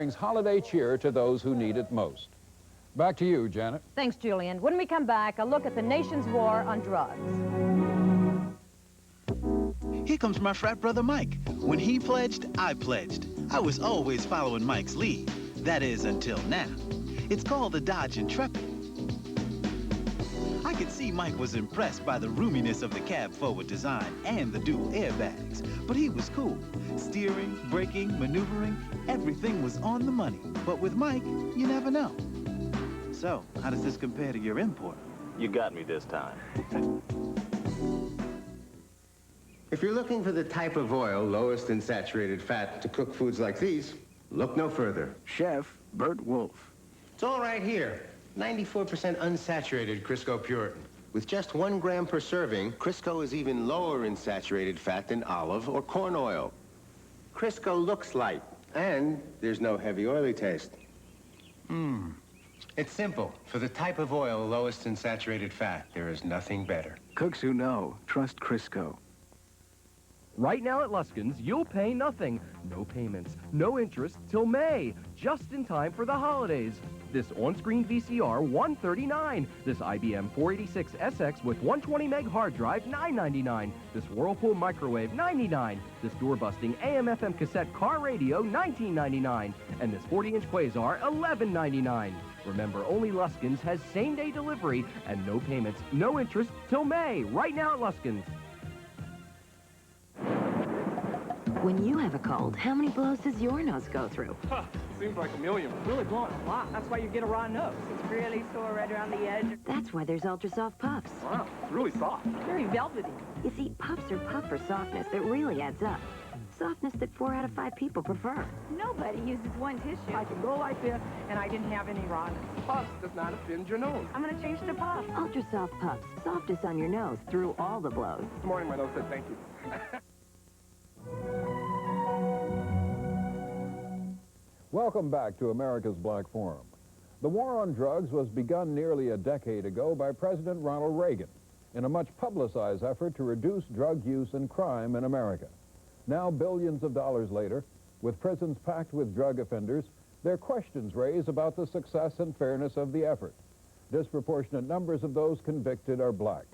brings holiday cheer to those who need it most. Back to you, Janet. Thanks, Julian. When we come back, a look at the nation's war on drugs. Here comes my frat brother Mike. When he pledged, I pledged. I was always following Mike's lead. That is, until now. It's called the Dodge Intrepid. I could see Mike was impressed by the roominess of the cab forward design and the dual airbags, but he was cool. Steering, braking, maneuvering, everything was on the money. But with Mike, you never know. So, how does this compare to your import? You got me this time. If you're looking for the type of oil lowest in saturated fat to cook foods like these, look no further. Chef Bert Wolf. It's all right here. 94% unsaturated Crisco Puritan. With just 1 gram per serving, Crisco is even lower in saturated fat than olive or corn oil. Crisco looks light, and there's no heavy oily taste. It's simple. For the type of oil lowest in saturated fat, there is nothing better. Cooks who know, trust Crisco. Right now at Luskin's, you'll pay nothing. No payments, no interest till May, just in time for the holidays. This on-screen VCR, $139. This IBM 486SX with 120 meg hard drive, $9.99. This Whirlpool microwave, $99. This door-busting AM/FM cassette car radio, $19.99. And this 40-inch Quasar, $11.99. Remember, only Luskin's has same-day delivery and no payments, no interest till May. Right now at Luskin's. When you have a cold, how many blows does your nose go through? Huh, seems like a million. Really blowing a lot. That's why you get a raw nose. It's really sore right around the edge. That's why there's Ultra Soft Puffs. Wow, it's really soft. Very velvety. You see, Puffs are puff for softness that really adds up. Softness that 4 out of 5 people prefer. Nobody uses one tissue. I can go like this, and I didn't have any rawness. Puffs does not offend your nose. I'm going to change to Puff. Ultra Soft Puffs. Softness on your nose through all the blows. This morning my nose said thank you. Welcome back to America's Black Forum. The war on drugs was begun nearly a decade ago by President Ronald Reagan in a much publicized effort to reduce drug use and crime in America. Now, billions of dollars later, with prisons packed with drug offenders, there are questions raised about the success and fairness of the effort. Disproportionate numbers of those convicted are black.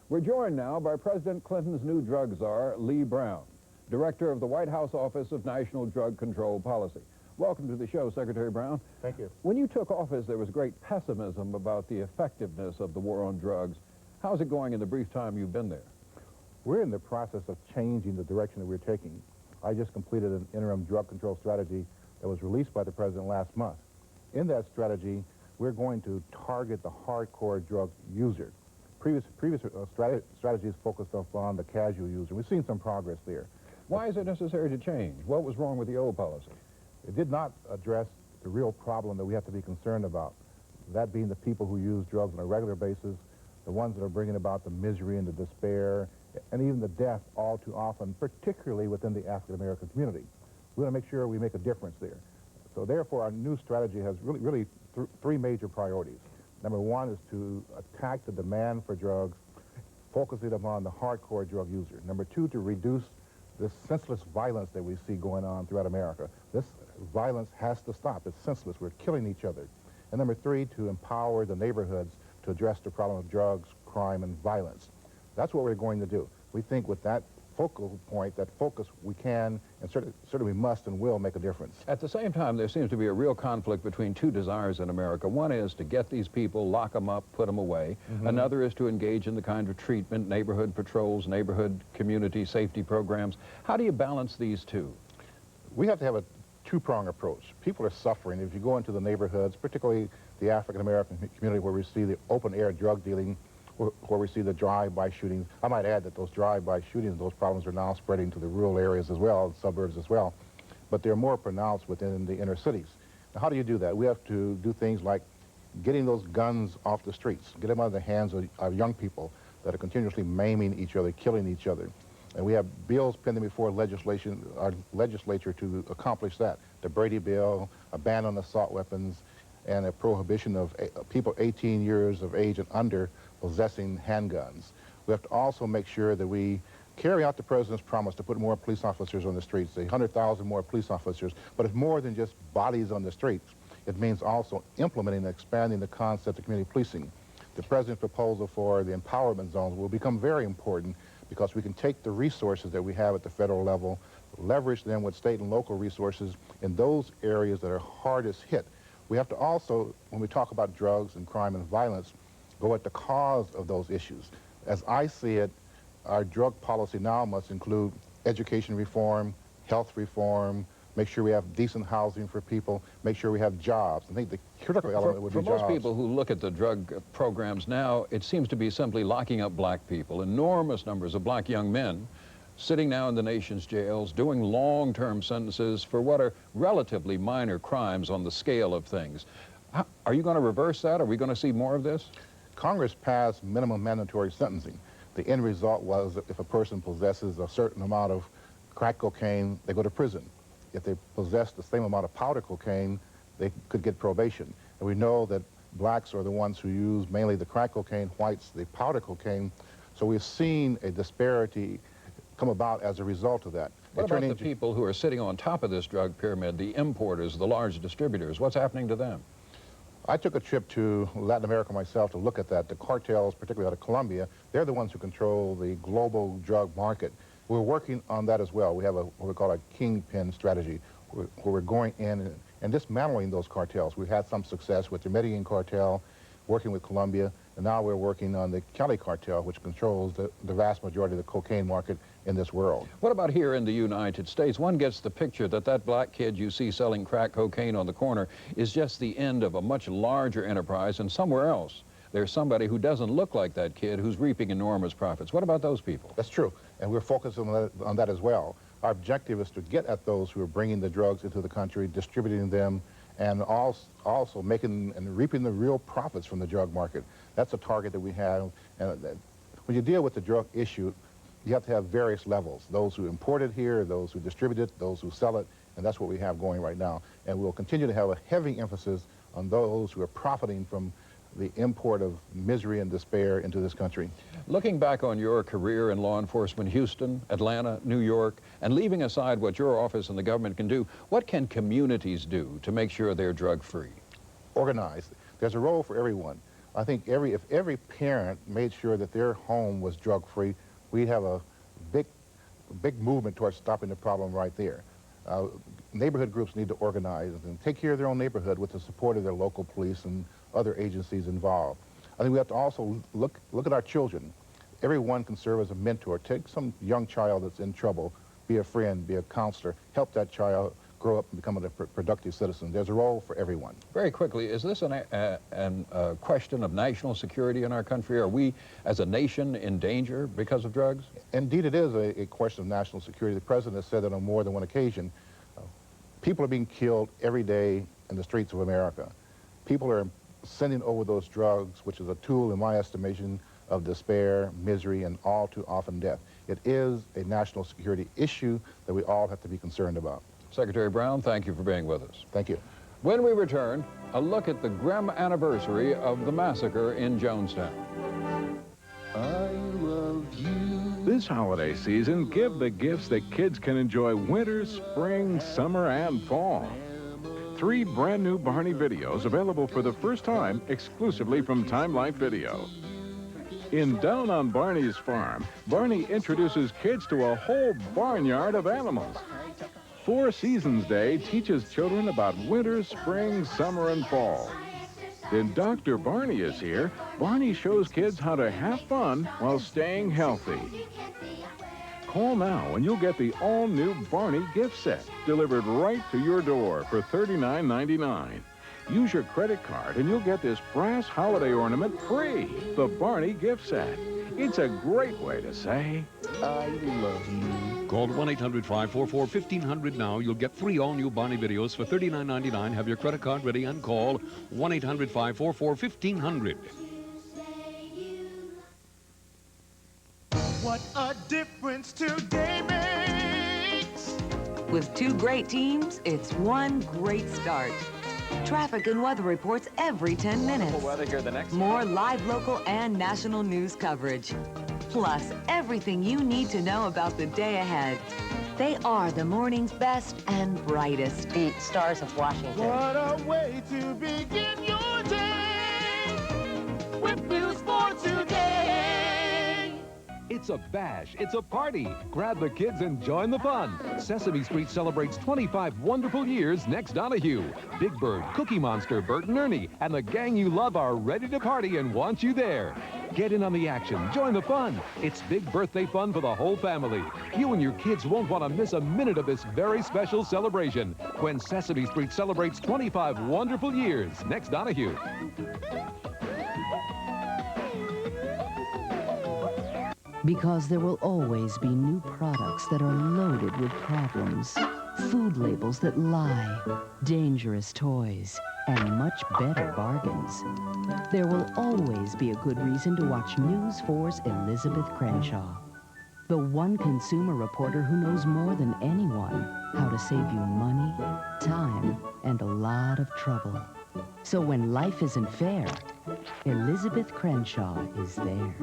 We're joined now by President Clinton's new drug czar, Lee Brown, director of the White House Office of National Drug Control Policy. Welcome to the show, Secretary Brown. Thank you. When you took office, there was great pessimism about the effectiveness of the war on drugs. How's it going in the brief time you've been there? We're in the process of changing the direction that we're taking. I just completed an interim drug control strategy that was released by the president last month. In that strategy, we're going to target the hardcore drug user. Previous strategies focused on the casual user. We've seen some progress there. Why is it necessary to change? What was wrong with the old policy? It did not address the real problem that we have to be concerned about, that being the people who use drugs on a regular basis, the ones that are bringing about the misery and the despair, and even the death all too often, particularly within the African-American community. We want to make sure we make a difference there. So therefore, our new strategy has really three major priorities. Number one is to attack the demand for drugs, focusing upon the hardcore drug user. Number two, to reduce this senseless violence that we see going on throughout America. This violence has to stop. It's senseless. We're killing each other. And number three, to empower the neighborhoods to address the problem of drugs, crime, and violence. That's what we're going to do. We think with that focal point, that focus, we can, and certainly we must and will make a difference. At the same time, there seems to be a real conflict between two desires in America. One is to get these people, lock them up, put them away. Another is to engage in the kind of treatment, neighborhood patrols, neighborhood community safety programs. How do you balance these two? We have to have a two-prong approach. People are suffering. If you go into the neighborhoods, particularly the African-American community where we see the open-air drug dealing, where we see the drive-by shootings. I might add that those drive-by shootings, those problems are now spreading to the rural areas as well, suburbs as well, but they're more pronounced within the inner cities. Now, how do you do that? We have to do things like getting those guns off the streets, get them out of the hands of young people that are continuously maiming each other, killing each other. And we have bills pending before our legislature to accomplish that. The Brady bill, a ban on assault weapons, and a prohibition of people 18 years of age and under possessing handguns. We have to also make sure that we carry out the president's promise to put more police officers on the streets, 100,000 more police officers, but it's more than just bodies on the streets. It means also implementing and expanding the concept of community policing. The president's proposal for the empowerment zones will become very important because we can take the resources that we have at the federal level, leverage them with state and local resources in those areas that are hardest hit. We have to also, when we talk about drugs and crime and violence, go at the cause of those issues. As I see it, our drug policy now must include education reform, health reform, make sure we have decent housing for people, make sure we have jobs. I think the critical element would be jobs. For most people who look at the drug programs now, it seems to be simply locking up black people, enormous numbers of black young men sitting now in the nation's jails, doing long-term sentences for what are relatively minor crimes on the scale of things. Are you going to reverse that? Are we going to see more of this? Congress passed minimum mandatory sentencing. The end result was that if a person possesses a certain amount of crack cocaine, they go to prison. If they possess the same amount of powder cocaine, they could get probation. And we know that blacks are the ones who use mainly the crack cocaine, whites the powder cocaine. So we've seen a disparity come about as a result of that. What about the people who are sitting on top of this drug pyramid, the importers, the large distributors? What's happening to them? I took a trip to Latin America myself to look at that. The cartels, particularly out of Colombia, they're the ones who control the global drug market. We're working on that as well. We have what we call a kingpin strategy, where we're going in and dismantling those cartels. We've had some success with the Medellin cartel, working with Colombia, and now we're working on the Cali cartel, which controls the vast majority of the cocaine market in this world. What about here in the United States? One gets the picture that that black kid you see selling crack cocaine on the corner is just the end of a much larger enterprise, and somewhere else there's somebody who doesn't look like that kid who's reaping enormous profits. What about those people? That's true, and we're focusing on that as well. Our objective is to get at those who are bringing the drugs into the country, distributing them, and also making and reaping the real profits from the drug market. That's a target that we have. And when you deal with the drug issue, you have to have various levels. Those who import it here, those who distribute it, those who sell it, and that's what we have going right now. And we'll continue to have a heavy emphasis on those who are profiting from the import of misery and despair into this country. Looking back on your career in law enforcement, Houston, Atlanta, New York, and leaving aside what your office and the government can do, what can communities do to make sure they're drug-free? Organize. There's a role for everyone. I think if every parent made sure that their home was drug-free, we'd have a big movement towards stopping the problem right there. Neighborhood groups need to organize and take care of their own neighborhood with the support of their local police and other agencies involved. I think we have to also look at our children. Everyone can serve as a mentor. Take some young child that's in trouble, be a friend, be a counselor, help that child grow up and become a productive citizen. There's a role for everyone. Very quickly, is this a question of national security in our country? Are we, as a nation, in danger because of drugs? Indeed, it is a question of national security. The president has said that on more than one occasion. People are being killed every day in the streets of America. People are sending over those drugs, which is a tool, in my estimation, of despair, misery, and all too often death. It is a national security issue that we all have to be concerned about. Secretary Brown, thank you for being with us. Thank you. When we return, a look at the grim anniversary of the massacre in Jonestown. I love you. This holiday season, give the gifts that kids can enjoy winter, spring, summer, and fall. 3 brand new Barney videos available for the first time exclusively from Timelight Video. In Down on Barney's Farm, Barney introduces kids to a whole barnyard of animals. 4 Seasons Day teaches children about winter, spring, summer, and fall. Then Dr. Barney is here. Barney shows kids how to have fun while staying healthy. Call now and you'll get the all-new Barney gift set delivered right to your door for $39.99. Use your credit card and you'll get this brass holiday ornament free, the Barney gift set. It's a great way to say, I love you. Call 1-800-544-1500 now. You'll get 3 all-new Barney videos for $39.99. Have your credit card ready and call 1-800-544-1500. What a difference today makes! With 2 great teams, it's one great start. Traffic and weather reports every 10 minutes. Weather here the next More live local and national news coverage. plus everything you need to know about the day ahead. They are the morning's best and brightest. The stars of Washington. What a way to begin your day with news for today. It's a bash. It's a party. Grab the kids and join the fun. Sesame Street celebrates 25 wonderful years next Donahue. Big Bird, Cookie Monster, Bert and Ernie, and the gang you love are ready to party and want you there. Get in on the action. Join the fun. It's big birthday fun for the whole family. You and your kids won't want to miss a minute of this very special celebration when Sesame Street celebrates 25 wonderful years next Donahue. Because there will always be new products that are loaded with problems. Food labels that lie, dangerous toys, and much better bargains. There will always be a good reason to watch News 4's Elizabeth Crenshaw, the one consumer reporter who knows more than anyone how to save you money, time, and a lot of trouble. So when life isn't fair, Elizabeth Crenshaw is there.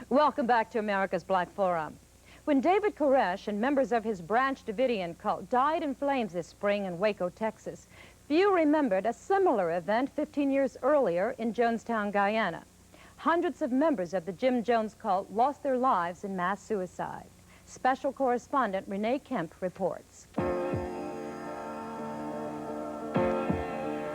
Welcome back to America's Black Forum. When David Koresh and members of his Branch Davidian cult died in flames this spring in Waco, Texas, few remembered a similar event 15 years earlier in Jonestown, Guyana. Hundreds of members of the Jim Jones cult lost their lives in mass suicide. Special correspondent Renee Kemp reports.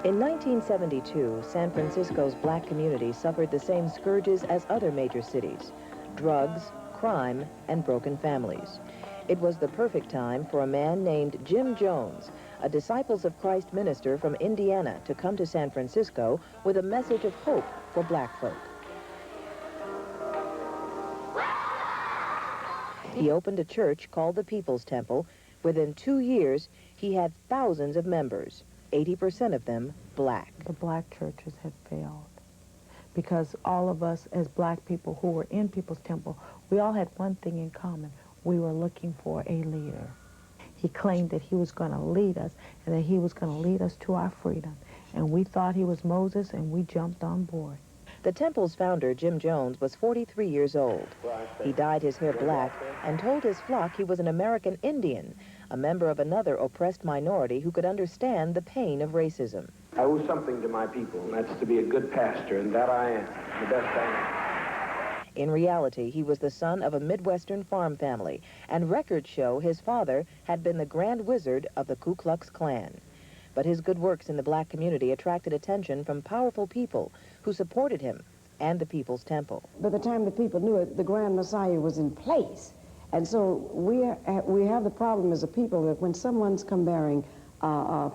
In 1972, San Francisco's black community suffered the same scourges as other major cities: drugs, crime, and broken families. It was the perfect time for a man named Jim Jones, a Disciples of Christ minister from Indiana, to come to San Francisco with a message of hope for black folk. He opened a church called the People's Temple. Within 2 years, he had thousands of members, 80% of them black. The black churches had failed because all of us as black people who were in People's Temple, we all had one thing in common. We were looking for a leader. He claimed that he was going to lead us and that he was going to lead us to our freedom. And we thought he was Moses, and we jumped on board. The temple's founder, Jim Jones, was 43 years old. He dyed his hair black and told his flock he was an American Indian, a member of another oppressed minority who could understand the pain of racism. I owe something to my people, and that's to be a good pastor, and that I am, the best I am. In reality, he was the son of a Midwestern farm family, and records show his father had been the Grand Wizard of the Ku Klux Klan. But his good works in the black community attracted attention from powerful people who supported him and the People's Temple. By the time the people knew it, the Grand Messiah was in place. And so we have the problem as a people that when someone's come bearing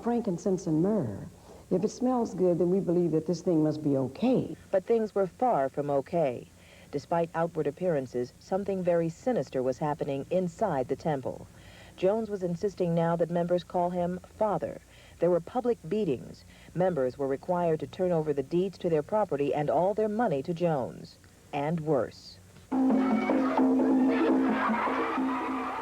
frankincense and myrrh, if it smells good, then we believe that this thing must be okay. But things were far from okay. Despite outward appearances, something very sinister was happening inside the temple. Jones was insisting now that members call him Father. There were public beatings. Members were required to turn over the deeds to their property and all their money to Jones. And worse.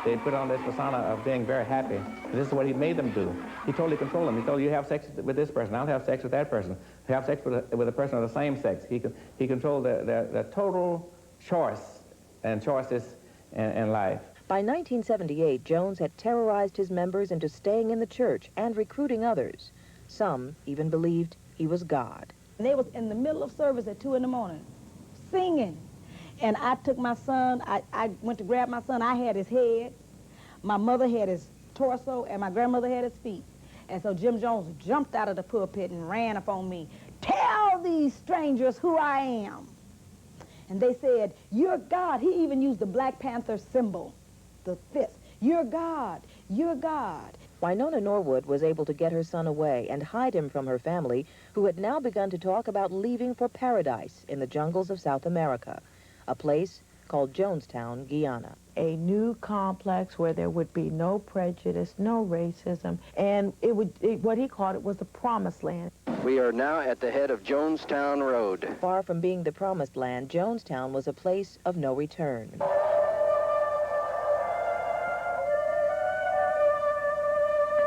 They put on this persona of being very happy. This is what he made them do. He totally controlled them. He told you have sex with this person, I'll have sex with that person. Have sex with a person of the same sex. He controlled the total choice and choices in life. By 1978, Jones had terrorized his members into staying in the church and recruiting others. Some even believed he was God. They was in the middle of service at 2 in the morning, singing. And I took my son, I went to grab my son, I had his head, my mother had his torso, and my grandmother had his feet. And so Jim Jones jumped out of the pulpit and ran up on me. Tell these strangers who I am. And they said, you're God. He even used the Black Panther symbol, the fist. You're God. You're God. Winona Norwood was able to get her son away and hide him from her family, who had now begun to talk about leaving for paradise in the jungles of South America, a place called Jonestown, Guyana. A new complex where there would be no prejudice, no racism, and what he called it was the promised land. We are now at the head of Jonestown Road. Far from being the promised land, Jonestown was a place of no return.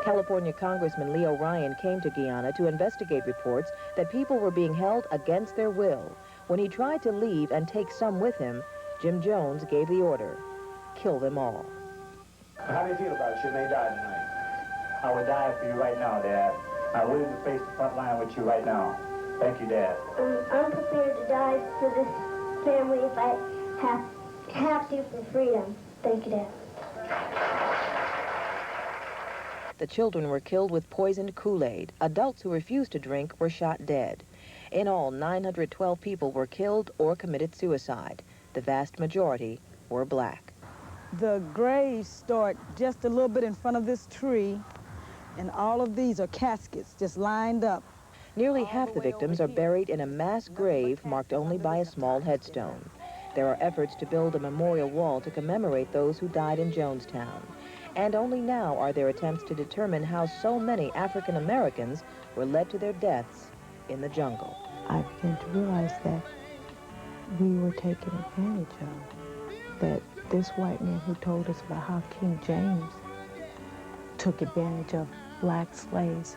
California Congressman Leo Ryan came to Guyana to investigate reports that people were being held against their will. When he tried to leave and take some with him, Jim Jones gave the order, kill them all. How do you feel about it? You may die tonight. I would die for you right now, Dad. I'm willing to face the front line with you right now. Thank you, Dad. I'm prepared to die for this family if I have to for freedom. Thank you, Dad. The children were killed with poisoned Kool-Aid. Adults who refused to drink were shot dead. In all, 912 people were killed or committed suicide. The vast majority were black. The graves start just a little bit in front of this tree, and all of these are caskets just lined up. Nearly half the victims are buried in a mass grave marked only by a small headstone. There are efforts to build a memorial wall to commemorate those who died in Jonestown. And only now are there attempts to determine how so many African Americans were led to their deaths in the jungle. I began to realize that we were taken advantage of. That this white man who told us about how King James took advantage of black slaves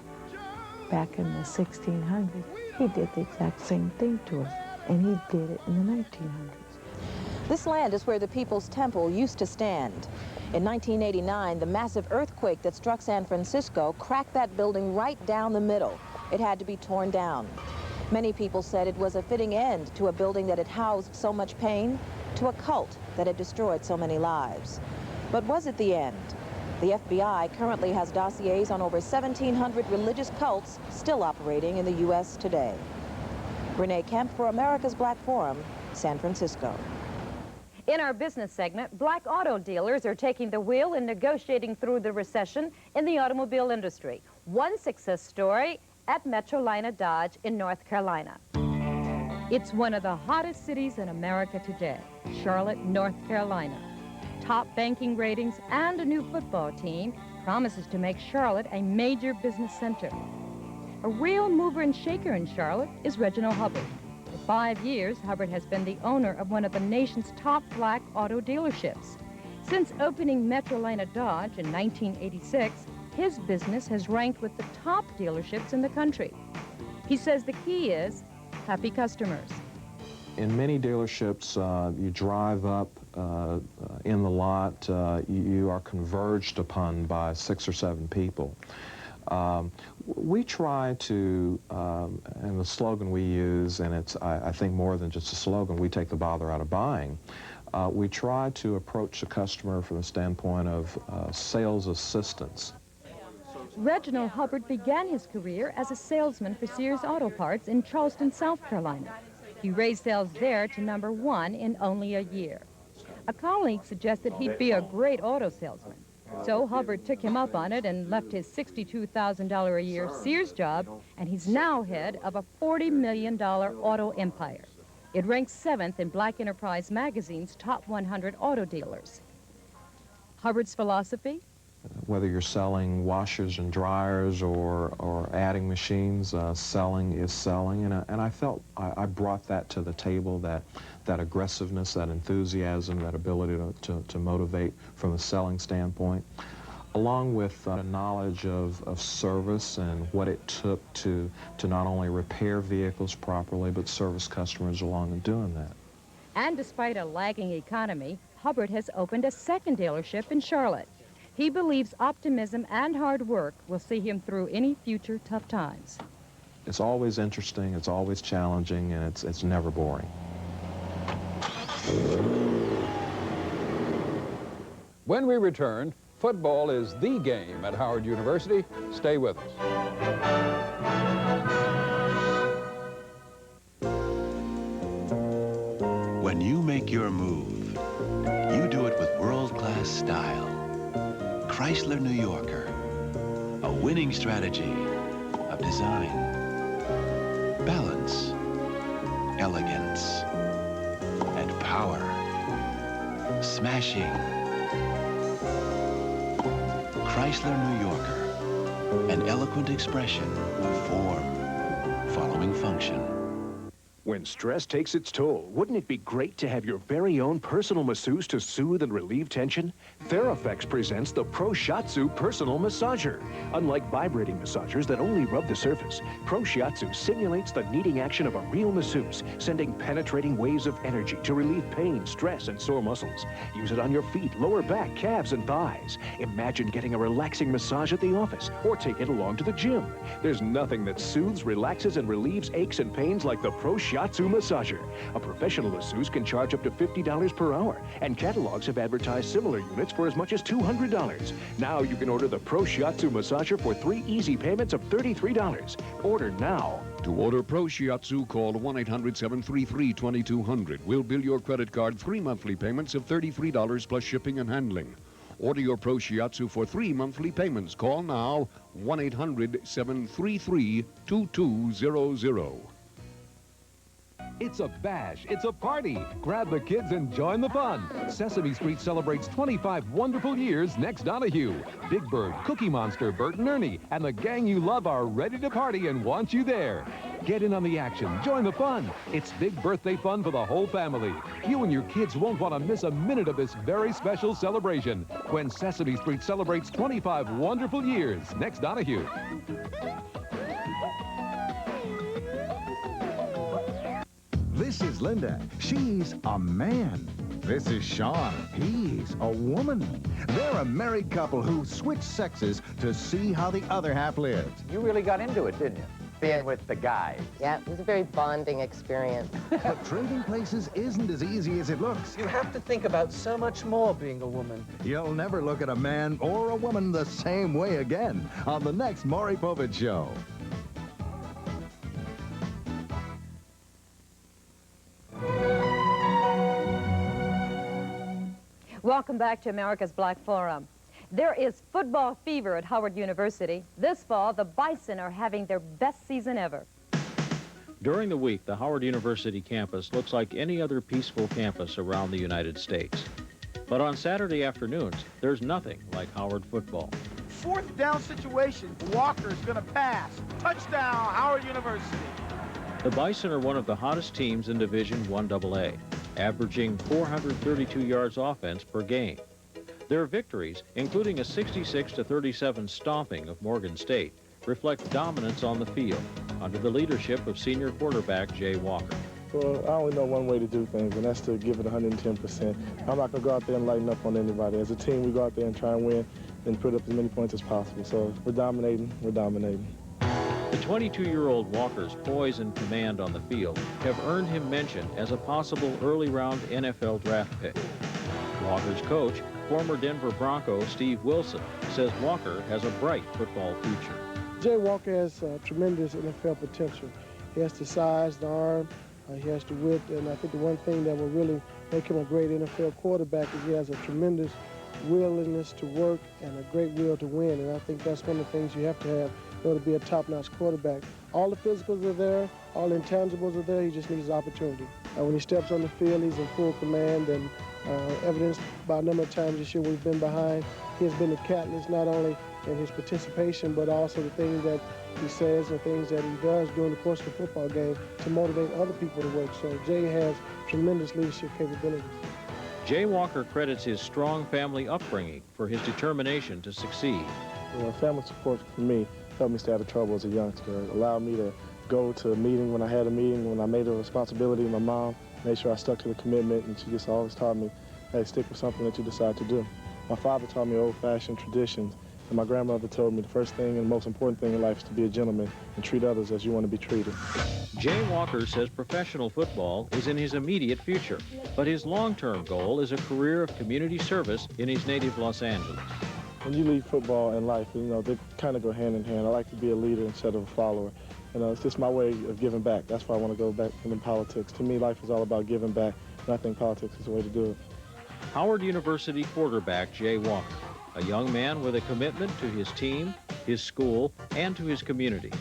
back in the 1600s, he did the exact same thing to us, and he did it in the 1900s. This land is where the People's Temple used to stand. In 1989, the massive earthquake that struck San Francisco cracked that building right down the middle. It had to be torn down. Many people said it was a fitting end to a building that had housed so much pain, to a cult that had destroyed so many lives. But was it the end? The FBI currently has dossiers on over 1,700 religious cults still operating in the U.S. today. Renee Kemp for America's Black Forum, San Francisco. In our business segment, black auto dealers are taking the wheel and negotiating through the recession in the automobile industry. One success story at Metrolina Dodge in North Carolina. It's one of the hottest cities in America today, Charlotte, North Carolina. Top banking ratings and a new football team promises to make Charlotte a major business center. A real mover and shaker in Charlotte is Reginald Hubbard. For 5 years, Hubbard has been the owner of one of the nation's top black auto dealerships. Since opening Metrolina Dodge in 1986, his business has ranked with the top dealerships in the country. He says the key is happy customers. In many dealerships, you drive up in the lot, you are converged upon by 6 or 7 people. We try to, and the slogan we use, and it's, I think, more than just a slogan, we take the bother out of buying. We try to approach the customer from the standpoint of sales assistance. Reginald Hubbard began his career as a salesman for Sears Auto Parts in Charleston, South Carolina. He raised sales there to #1 in only a year. A colleague suggested he'd be a great auto salesman. So Hubbard took him up on it and left his $62,000 a year Sears job, and he's now head of a $40 million auto empire. It ranks 7th in Black Enterprise magazine's top 100 auto dealers. Hubbard's philosophy? Whether you're selling washers and dryers or adding machines, selling is selling. And I felt I brought that to the table, that aggressiveness, that enthusiasm, that ability to motivate from a selling standpoint, along with a knowledge of service and what it took to not only repair vehicles properly, but service customers along in doing that. And despite a lagging economy, Hubbard has opened a second dealership in Charlotte. He believes optimism and hard work will see him through any future tough times. It's always interesting, it's always challenging, and it's never boring. When we return, football is the game at Howard University. Stay with us. When you make your move, you do it with world-class style. Chrysler New Yorker, a winning strategy of design, balance, elegance, and power. Smashing. Chrysler New Yorker, an eloquent expression of form following function. When stress takes its toll, wouldn't it be great to have your very own personal masseuse to soothe and relieve tension? TheraFX presents the Pro Shiatsu Personal Massager. Unlike vibrating massagers that only rub the surface, Pro Shiatsu simulates the kneading action of a real masseuse, sending penetrating waves of energy to relieve pain, stress, and sore muscles. Use it on your feet, lower back, calves, and thighs. Imagine getting a relaxing massage at the office, or take it along to the gym. There's nothing that soothes, relaxes, and relieves aches and pains like the Pro Shiatsu Massager. A professional masseuse can charge up to $50 per hour, and catalogs have advertised similar units for as much as $200. Now you can order the Pro Shiatsu Massager for 3 easy payments of $33. Order now. To order Pro Shiatsu, call 1-800-733-2200. We'll bill your credit card 3 monthly payments of $33 plus shipping and handling. Order your Pro Shiatsu for 3 monthly payments. Call now, 1-800-733-2200. It's a bash, it's a party. Grab the kids and join the fun. Sesame Street celebrates 25 wonderful years next Donahue. Big Bird, Cookie Monster, Bert and Ernie, and the gang you love are ready to party and want you there. Get in on the action, join the fun. It's big birthday fun for the whole family. You and your kids won't want to miss a minute of this very special celebration when Sesame Street celebrates 25 wonderful years next Donahue. This is Linda. She's a man. This is Sean. He's a woman. They're a married couple who switch sexes to see how the other half lives. You really got into it, didn't you? Being with the guys. Yeah, it was a very bonding experience. But trading places isn't as easy as it looks. You have to think about so much more being a woman. You'll never look at a man or a woman the same way again on the next Maury Povich Show. Welcome back to America's Black Forum. There is football fever at Howard University. This fall, the Bison are having their best season ever. During the week, the Howard University campus looks like any other peaceful campus around the United States. But on Saturday afternoons, there's nothing like Howard football. 4th down situation. Walker's going to pass. Touchdown, Howard University. The Bison are one of the hottest teams in Division I-AA, averaging 432 yards offense per game. Their victories, including a 66-37 stomping of Morgan State, reflect dominance on the field under the leadership of senior quarterback Jay Walker. Well, I only know one way to do things, and that's to give it 110%. I'm not going to go out there and lighten up on anybody. As a team, we go out there and try and win and put up as many points as possible. So if we're dominating, we're dominating. The 22-year-old Walker's poise and command on the field have earned him mention as a possible early-round NFL draft pick. Walker's coach, former Denver Bronco Steve Wilson, says Walker has a bright football future. Jay Walker has tremendous NFL potential. He has the size, the arm, he has the width, and I think the one thing that will really make him a great NFL quarterback is he has a tremendous willingness to work and a great will to win, and I think that's one of the things you have to have in order to be a top-notch quarterback. All the physicals are there, all the intangibles are there, he just needs the opportunity. When he steps on the field, he's in full command, and evidenced by a number of times this year we've been behind. He has been the catalyst not only in his participation, but also the things that he says and things that he does during the course of the football game to motivate other people to work. So Jay has tremendous leadership capabilities. Jay Walker credits his strong family upbringing for his determination to succeed. You know, family support for me helped me stay out of trouble as a youngster. It allowed me to go to a meeting when I had a meeting, when I made a responsibility. My mom made sure I stuck to the commitment, and she just always taught me, hey, stick with something that you decide to do. My father taught me old-fashioned traditions, and my grandmother told me the first thing and most important thing in life is to be a gentleman and treat others as you want to be treated. Jay Walker says professional football is in his immediate future, but his long-term goal is a career of community service in his native Los Angeles. When you leave football and life, you know, they kind of go hand in hand. I like to be a leader instead of a follower. You know, it's just my way of giving back. That's why I want to go back into politics. To me, life is all about giving back, and I think politics is the way to do it. Howard University quarterback Jay Walker, a young man with a commitment to his team, his school, and to his community.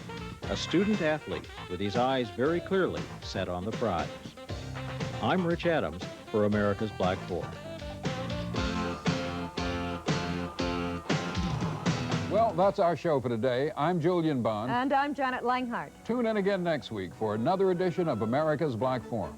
A student athlete with his eyes very clearly set on the prize. I'm Rich Adams for America's Black Forum. Well, that's our show for today. I'm Julian Bond. And I'm Janet Langhart. Tune in again next week for another edition of America's Black Forum.